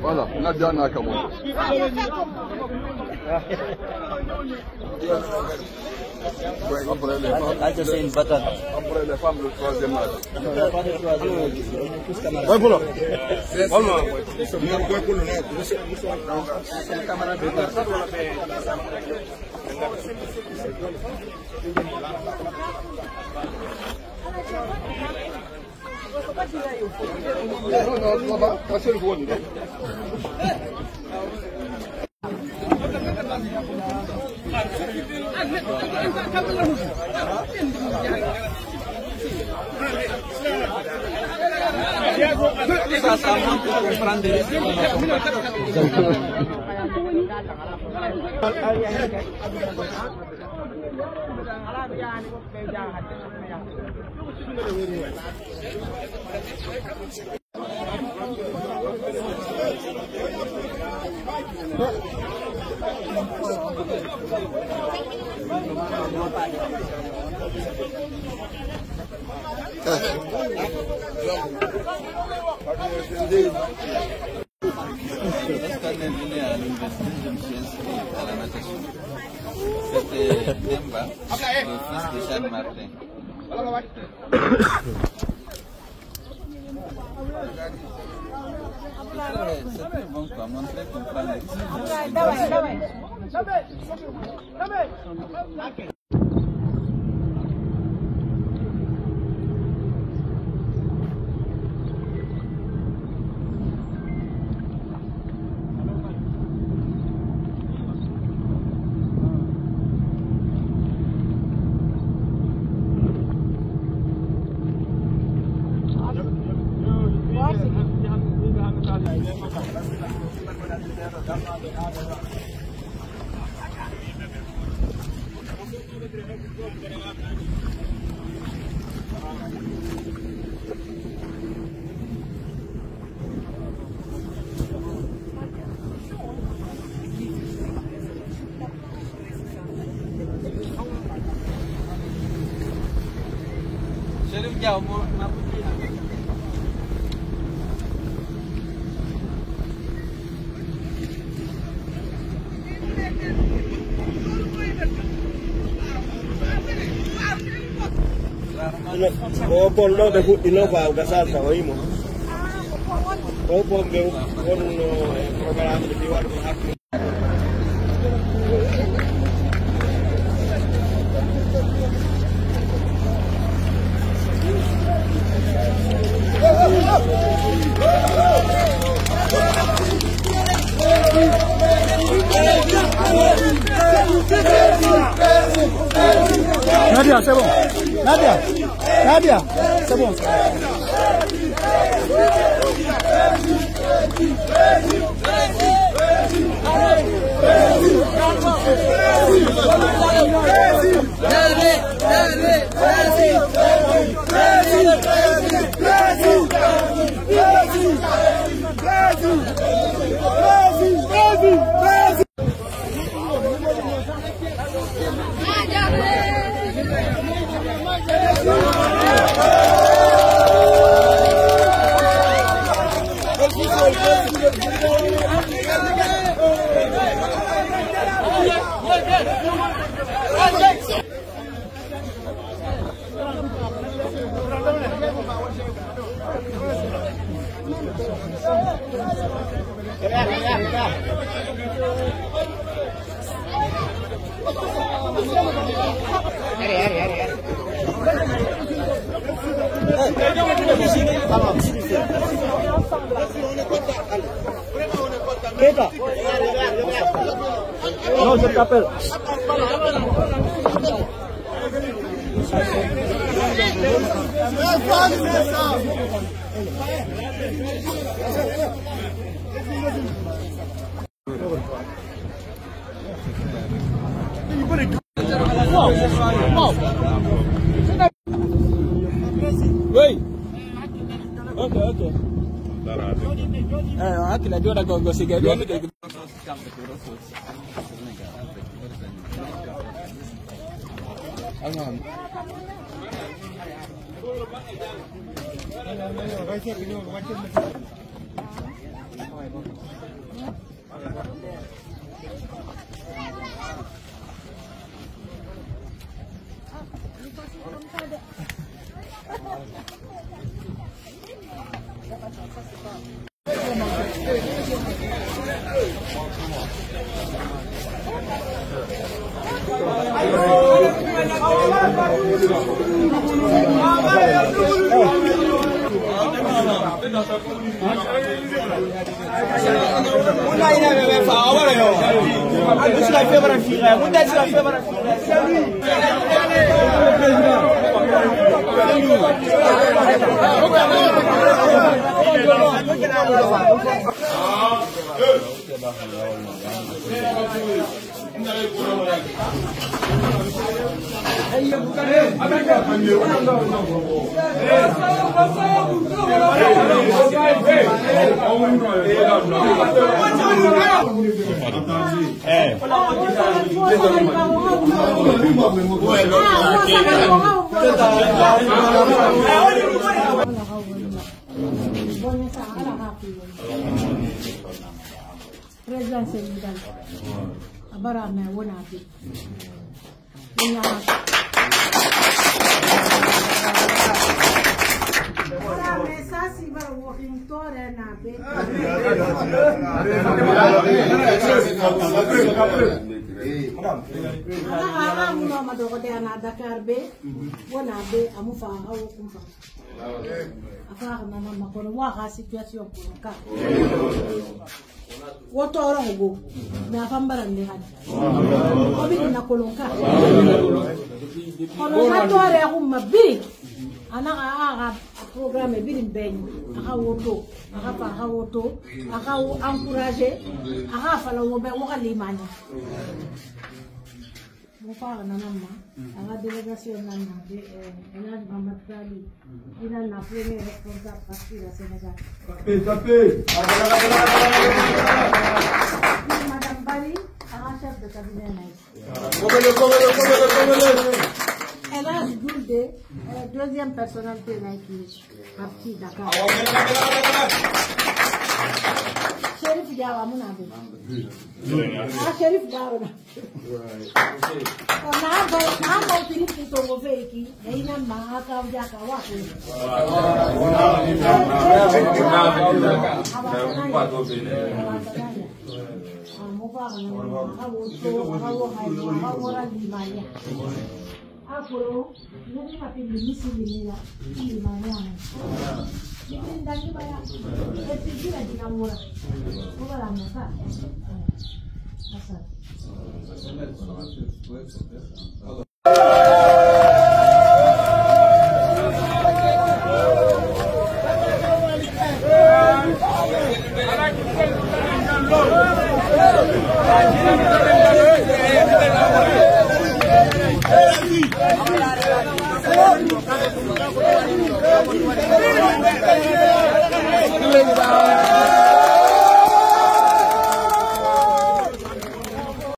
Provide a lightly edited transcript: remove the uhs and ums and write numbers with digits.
Voilà, Nadia Nakamon. Après les femmes, le troisième âge. Oui, voilà. Non, va passer le gros. Ça montre qu'on prend des risques. C'était Demba, le fils de Jeanne Martin. C'est très bon quoi, montrer qu'on prend les Por lo de no va a casar sa oímos. O por un programa de privado. Nadia, c'est bon. Nadia, c'est bon. Non, je t'appelle. Wait. Okay. Aqui na hora que eu consegui ver. President Senegal, abara me wona bi. Wotoro ngo na fambara ndihadi obi na kolonka kolonka tore ko mabiri ana aga programme biri mbenyu aga woto aga encourager aga fala wobe wokalimanya Mufa na nama aga delegation na de ena mamatali ina na premier responsable parti la Sénégal Madame Bari aga chef de cabinet elle a Goulde deuxième personnalité Nike parti Dakar Chérif Diawa munabe Chérif Diawa na tiri kitongo feki ina mahaka ujaka wako Aku ni mati misi ni mana ni ndani baya epikira dinamura kwa la mesa sasa Hey!